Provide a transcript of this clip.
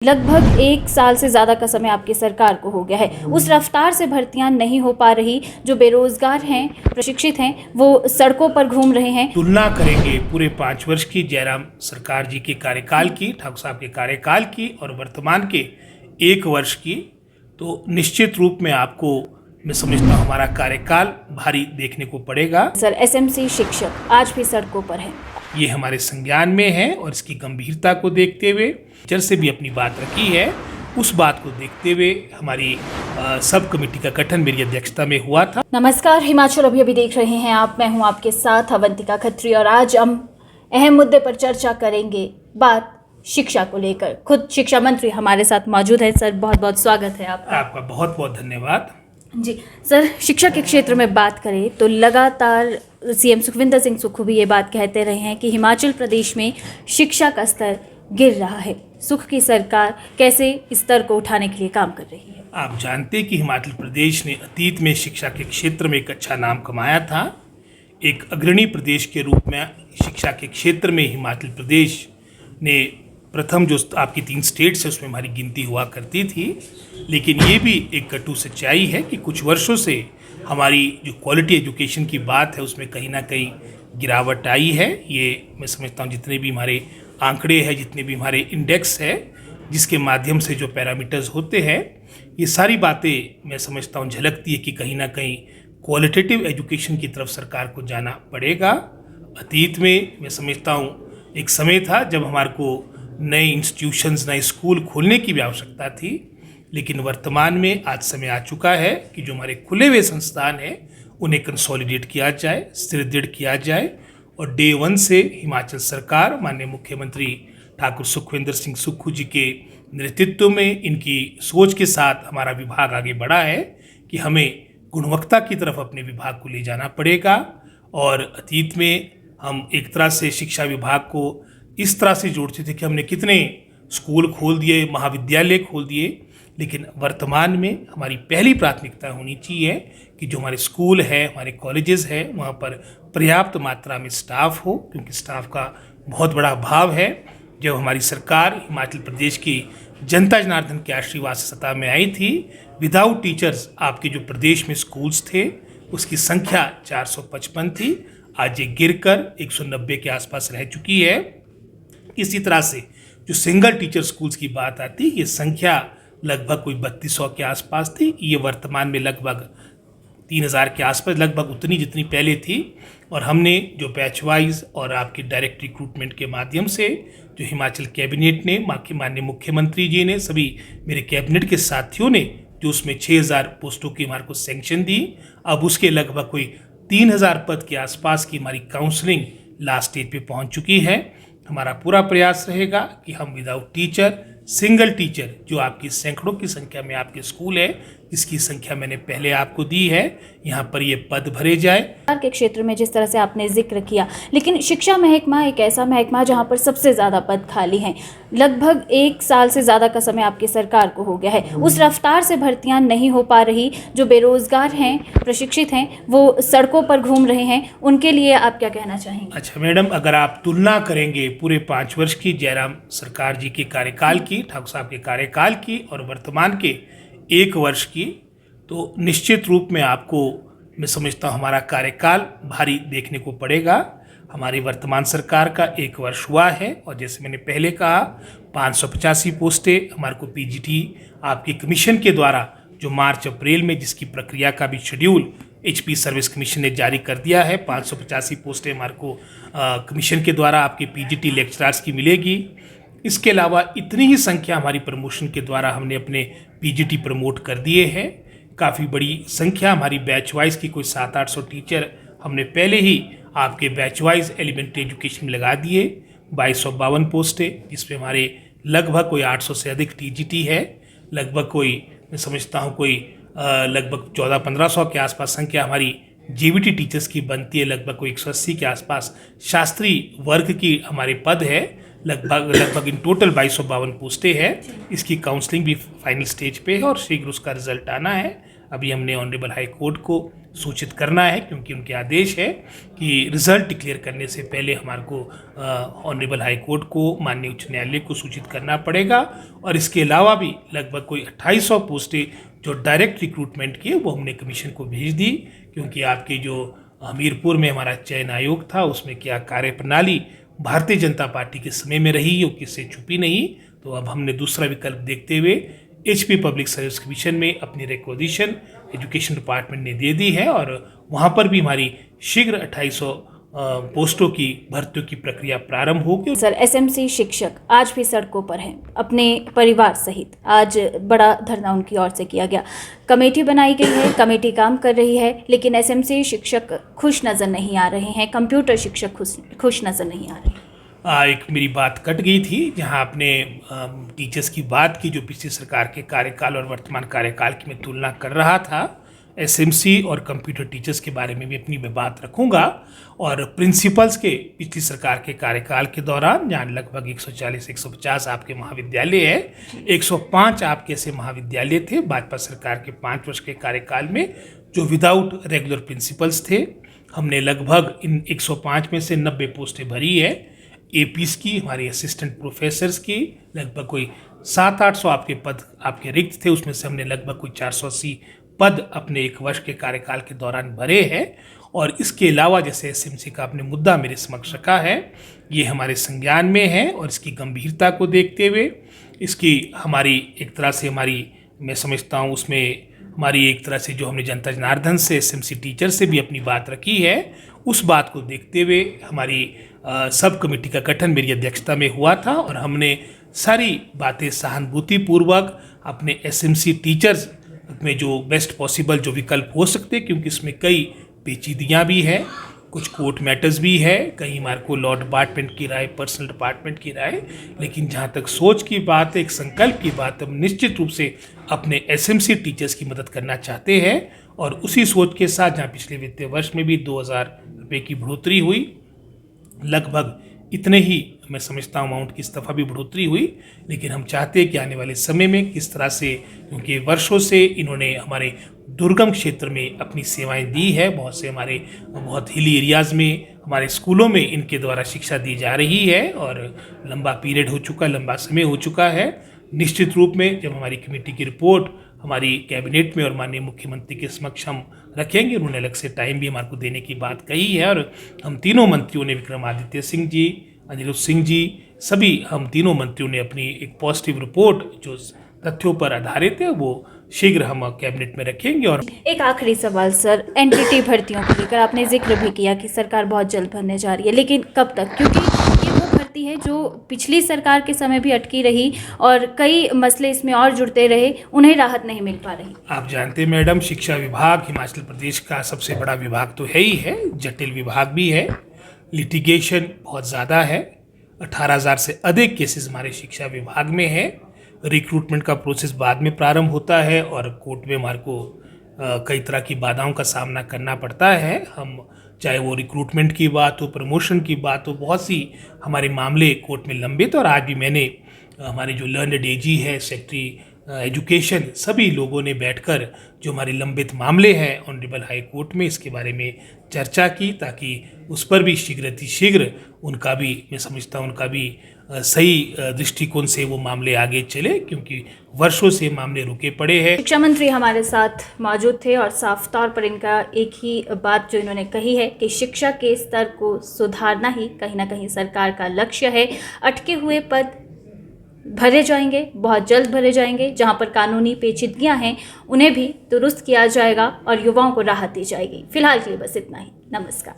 लगभग 1 साल से ज़्यादा का समय आपकी सरकार को हो गया है। उस रफ्तार से भर्तियां नहीं हो पा रही। जो बेरोजगार हैं, प्रशिक्षित हैं, वो सड़कों पर घूम रहे हैं। तुलना करेंगे पूरे 5 वर्ष की जयराम सरकार जी के कार्यकाल की, ठाकुर साहब के कार्यकाल की और वर्तमान के 1 वर्ष की, तो निश्चित रूप में आपको मैं समझता हूँ हमारा कार्यकाल भारी देखने को पड़ेगा। सर, एसएमसी शिक्षक आज भी सड़कों पर हैं। ये हमारे संज्ञान में है और इसकी गंभीरता को देखते हुए टीचर से भी अपनी बात रखी है। उस बात को देखते हुए हमारी सब कमेटी का गठन मेरी अध्यक्षता में हुआ था। नमस्कार, हिमाचल अभी देख रहे हैं आप। मैं हूं आपके साथ अवंतिका खत्री और आज हम अहम मुद्दे पर चर्चा करेंगे। बात शिक्षा को लेकर। खुद शिक्षा मंत्री हमारे साथ मौजूद है। सर, बहुत बहुत स्वागत है आपका बहुत बहुत धन्यवाद जी। सर, शिक्षा के क्षेत्र में बात करें तो लगातार सीएम सुखविंदर सिंह सुक्खू भी ये बात कहते रहे हैं कि हिमाचल प्रदेश में शिक्षा का स्तर गिर रहा है। सुख की सरकार कैसे इस स्तर को उठाने के लिए काम कर रही है? आप जानते हैं कि हिमाचल प्रदेश ने अतीत में शिक्षा के क्षेत्र में एक अच्छा नाम कमाया था। एक अग्रणी प्रदेश के रूप में शिक्षा के क्षेत्र में हिमाचल प्रदेश ने प्रथम जो आपकी 3 स्टेट्स है उसमें हमारी गिनती हुआ करती थी। लेकिन ये भी एक कटु सच्चाई है कि कुछ वर्षों से हमारी जो क्वालिटी एजुकेशन की बात है उसमें कहीं ना कहीं गिरावट आई है। ये मैं समझता हूँ जितने भी हमारे आंकड़े हैं, जितने भी हमारे इंडेक्स है, जिसके माध्यम से जो पैरामीटर्स होते हैं, ये सारी बातें मैं समझता हूँ झलकती है कि कहीं ना कहीं क्वालिटेटिव एजुकेशन की तरफ सरकार को जाना पड़ेगा। अतीत में मैं समझता हूँ एक समय था जब हमारे को नए इंस्टीट्यूशंस, नए स्कूल खोलने की भी आवश्यकता थी। लेकिन वर्तमान में आज समय आ चुका है कि जो हमारे खुले हुए संस्थान हैं उन्हें कंसोलिडेट किया जाए, सुदृढ़ किया जाए और डे 1 से हिमाचल सरकार माननीय मुख्यमंत्री ठाकुर सुखविंदर सिंह सुक्खू जी के नेतृत्व में, इनकी सोच के साथ हमारा विभाग आगे बढ़ा है कि हमें गुणवत्ता की तरफ अपने विभाग को ले जाना पड़ेगा। और अतीत में हम एक तरह से शिक्षा विभाग को इस तरह से जोड़ते थे कि हमने कितने स्कूल खोल दिए, महाविद्यालय खोल दिए। लेकिन वर्तमान में हमारी पहली प्राथमिकता होनी चाहिए कि जो हमारे स्कूल है, हमारे कॉलेजेस हैं, वहाँ पर पर्याप्त मात्रा में स्टाफ हो, क्योंकि स्टाफ का बहुत बड़ा अभाव है। जब हमारी सरकार हिमाचल प्रदेश की जनता जनार्दन के आशीर्वाद से सत्ता में आई थी, विदाउट टीचर्स आपके जो प्रदेश में स्कूल्स थे उसकी संख्या 455 थी। आज ये गिरकर 190 के आसपास रह चुकी है। इसी तरह से जो सिंगल टीचर स्कूल्स की बात आती, ये संख्या लगभग कोई 3200 के आसपास थी। ये वर्तमान में लगभग 3000 के आसपास, लगभग उतनी जितनी पहले थी। और हमने जो बैच वाइज और आपकी डायरेक्ट रिक्रूटमेंट के माध्यम से जो हिमाचल कैबिनेट ने, माननीय मुख्यमंत्री जी ने, सभी मेरे कैबिनेट के साथियों ने जो उसमें 6000 पोस्टों की हमारे को सेंक्शन दी। अब उसके लगभग कोई 3000 पद के आसपास की हमारी काउंसलिंग लास्ट स्टेज पे पहुंच चुकी है। हमारा पूरा प्रयास रहेगा कि हम विदाउट टीचर, सिंगल टीचर, जो आपकी सैकड़ों की संख्या में आपके स्कूल है, जिसकी संख्या मैंने पहले आपको दी है, यहाँ पर ये पद भरे जाए। के क्षेत्र में जिस तरह से आपने जिक्र किया, लेकिन शिक्षा महकमा एक ऐसा महकमा जहाँ पर सबसे ज़्यादा पद खाली हैं। लगभग 1 साल से ज़्यादा का समय आपकी सरकार को हो गया है। उस रफ्तार से भर्तियां नहीं हो पा रही। जो बेरोजगार हैं, प्रशिक्षित हैं, वो सड़कों पर घूम रहे हैं। उनके लिए आप क्या कहना चाहेंगे? अच्छा मैडम, अगर आप तुलना करेंगे पूरे 5 वर्ष की जयराम सरकार जी के कार्यकाल की, ठाकुर साहब के कार्यकाल की और वर्तमान के 1 वर्ष की, तो निश्चित रूप में आपको मैं समझता हूँ हमारा कार्यकाल भारी देखने को पड़ेगा। हमारी वर्तमान सरकार का 1 वर्ष हुआ है और जैसे मैंने पहले कहा 585 पोस्टें हमारे को पीजीटी आपके कमीशन के द्वारा जो मार्च अप्रैल में, जिसकी प्रक्रिया का भी शेड्यूल एचपी सर्विस कमीशन ने जारी कर दिया है, 585 पोस्टें हमारे को कमीशन के द्वारा आपके पीजीटी लेक्चरर्स की मिलेगी। इसके अलावा इतनी ही संख्या हमारी प्रमोशन के द्वारा हमने अपने पीजीटी प्रमोट कर दिए हैं। काफ़ी बड़ी संख्या हमारी बैच वाइज की कोई 700-800 टीचर हमने पहले ही आपके बैच वाइज एलिमेंट्री एजुकेशन में लगा दिए। 2252 पोस्टें, जिसमें हमारे लगभग कोई 800 से अधिक टीजीटी है। लगभग कोई मैं समझता हूँ कोई लगभग 1400-1500 के आसपास संख्या हमारी जीवीटी टीचर्स की बनती है। लगभग कोई 180 के आसपास शास्त्री वर्ग की हमारे पद है। लगभग इन टोटल 2252 पोस्टें हैं। इसकी काउंसलिंग भी फाइनल स्टेज पे है और शीघ्र उसका रिजल्ट आना है। अभी हमने ऑनरेबल हाई कोर्ट को सूचित करना है, क्योंकि उनके आदेश है कि रिजल्ट डिक्लेयर करने से पहले हमारे को ऑनरेबल हाई कोर्ट को, माननीय उच्च न्यायालय को सूचित करना पड़ेगा। और इसके अलावा भी लगभग कोई 2800 पोस्टें जो डायरेक्ट रिक्रूटमेंट की वो हमने कमीशन को भेज दी, क्योंकि आपके जो हमीरपुर में हमारा चयन आयोग था उसमें क्या कार्यप्रणाली भारतीय जनता पार्टी के समय में रही वो किससे छुपी नहीं। तो अब हमने दूसरा विकल्प देखते हुए HP पब्लिक सर्विस कमीशन में अपनी रिक्वेजिशन एजुकेशन डिपार्टमेंट ने दे दी है और वहाँ पर भी हमारी शीघ्र 2800 पोस्टों की भर्तियों की प्रक्रिया प्रारंभ होगी। सर, SMC शिक्षक आज भी सड़कों पर हैं अपने परिवार सहित। आज बड़ा धरना उनकी ओर से किया गया, कमेटी बनाई गई है, कमेटी काम कर रही है, लेकिन SMC शिक्षक खुश नज़र नहीं आ रहे हैं, कंप्यूटर शिक्षक खुश नज़र नहीं आ रहे हैं। एक मेरी बात कट गई थी जहां आपने टीचर्स की बात की, जो पिछली सरकार के कार्यकाल और वर्तमान कार्यकाल की मैं तुलना कर रहा था। SMC और कंप्यूटर टीचर्स के बारे में भी अपनी मैं बात रखूंगा, और प्रिंसिपल्स के पिछली सरकार के कार्यकाल के दौरान जहाँ लगभग 140-150 आपके महाविद्यालय है, 105 आपके ऐसे महाविद्यालय थे भाजपा सरकार के 5 वर्ष के कार्यकाल में जो विदाउट रेगुलर प्रिंसिपल्स थे। हमने लगभग इन 105 में से 90 पोस्टें भरी है। APs की, हमारी असिस्टेंट प्रोफेसर्स की लगभग कोई 700-800 आपके पद आपके रिक्त थे, उसमें से हमने लगभग कोई 480 पद अपने 1 वर्ष के कार्यकाल के दौरान भरे हैं। और इसके अलावा जैसे SMC का आपने मुद्दा मेरे समक्ष रखा है, ये हमारे संज्ञान में है और इसकी गंभीरता को देखते हुए इसकी हमारी एक तरह से मैं समझता हूँ उसमें हमारी एक तरह से जो हमने जनता जनार्दन से SMC टीचर से भी अपनी बात रखी है, उस बात को देखते हुए हमारी सब कमेटी का गठन मेरी अध्यक्षता में हुआ था और हमने सारी बातें सहानुभूतिपूर्वक अपने SMC टीचर्स में जो बेस्ट पॉसिबल जो विकल्प हो सकते, क्योंकि इसमें कई पेचीदियाँ भी है, कुछ कोर्ट मैटर्स भी है, कहीं हमारे को लॉ डिपार्टमेंट की राय, पर्सनल डिपार्टमेंट की राय, लेकिन जहाँ तक सोच की बात है, एक संकल्प की बात, हम निश्चित रूप से अपने SMC टीचर्स की मदद करना चाहते हैं। और उसी सोच के साथ जहाँ पिछले वित्तीय वर्ष में भी 2000 रुपये की बढ़ोतरी हुई, लगभग इतने ही मैं समझता हूँ अमाउंट की इस दफ़ा भी बढ़ोतरी हुई, लेकिन हम चाहते हैं कि आने वाले समय में किस तरह से, क्योंकि वर्षों से इन्होंने हमारे दुर्गम क्षेत्र में अपनी सेवाएं दी है, बहुत से हमारे बहुत हिली एरियाज़ में हमारे स्कूलों में इनके द्वारा शिक्षा दी जा रही है और लंबा पीरियड हो चुका, लंबा समय हो चुका है। निश्चित रूप में जब हमारी कमेटी की रिपोर्ट हमारी कैबिनेट में और माननीय मुख्यमंत्री के समक्ष हम रखेंगे, उन्होंने अलग से टाइम भी हमारे को देने की बात कही है और हम तीनों मंत्रियों ने, विक्रमादित्य सिंह जी, अनिरुद्ध सिंह जी, सभी हम तीनों मंत्रियों ने अपनी एक पॉजिटिव रिपोर्ट जो तथ्यों पर आधारित है वो शीघ्र हम कैबिनेट में रखेंगे। और एक आखिरी सवाल सर, NTT भर्तियों को लेकर आपने जिक्र भी किया कि सरकार बहुत जल्द भरने जा रही है, लेकिन कब तक? क्योंकि ये वो भर्ती है जो पिछली सरकार के समय भी अटकी रही और कई मसले इसमें और जुड़ते रहे, उन्हें राहत नहीं मिल पा रही। आप जानते हैं मैडम, शिक्षा विभाग हिमाचल प्रदेश का सबसे बड़ा विभाग तो है ही है, जटिल विभाग भी है, लिटिगेशन बहुत ज़्यादा है, 18,000 से अधिक केसेस हमारे शिक्षा विभाग में है। रिक्रूटमेंट का प्रोसेस बाद में प्रारंभ होता है और कोर्ट में हमारे को कई तरह की बाधाओं का सामना करना पड़ता है। हम चाहे वो रिक्रूटमेंट की बात हो, प्रमोशन की बात हो, बहुत सी हमारे मामले कोर्ट में लंबित। और आज भी मैंने हमारे जो लर्नड AG है, सेक्रेटरी एजुकेशन, सभी लोगों ने बैठकर जो हमारे लंबित मामले हैं ऑनरेबल हाई कोर्ट में, इसके बारे में चर्चा की, ताकि उस पर भी शीघ्र उनका भी, मैं समझता हूँ उनका भी सही दृष्टिकोण से वो मामले आगे चले, क्योंकि वर्षों से मामले रुके पड़े हैं। शिक्षा मंत्री हमारे साथ मौजूद थे और साफ तौर पर इनका एक ही बात जो इन्होंने कही है कि शिक्षा के स्तर को सुधारना ही कहीं ना कहीं सरकार का लक्ष्य है। अटके हुए पद भरे जाएंगे, बहुत जल्द भरे जाएंगे, जहां पर कानूनी पेचीदगियां हैं उन्हें भी दुरुस्त किया जाएगा और युवाओं को राहत दी जाएगी। फिलहाल के लिए बस इतना ही। नमस्कार।